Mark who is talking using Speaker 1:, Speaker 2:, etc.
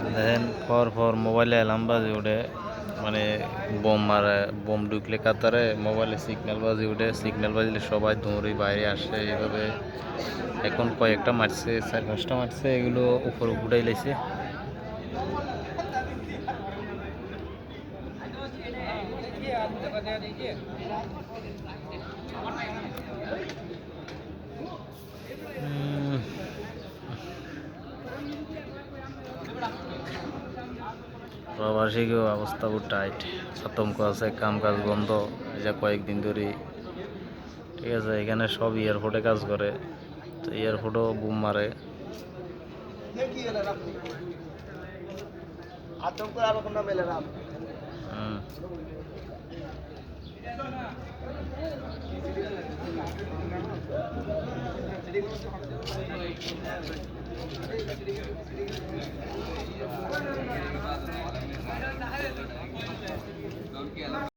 Speaker 1: দেখেন পর পর মোবাইলে অ্যালার্ম বাজে উঠে, মানে বোম মারে, বোম ঢুকলে কাতারে মোবাইলে সিগন্যাল বাজে উঠে, সিগন্যাল বাজলে সবাই দৌড়ে বাইরে আসে এইভাবে। এখন কয়েকটা মারছে, 4-5টা মারছে, এগুলো উপরে উঠাই লাইছে। প্রবাসীকেও অবস্থা খুব টাইট, আতঙ্ক আছে, কাম কাজ বন্ধ এই যে কয়েকদিন ধরে। ঠিক আছে, এখানে সব এয়ারপোর্টে কাজ করে, তো এয়ারপোর্টও বুম মারে।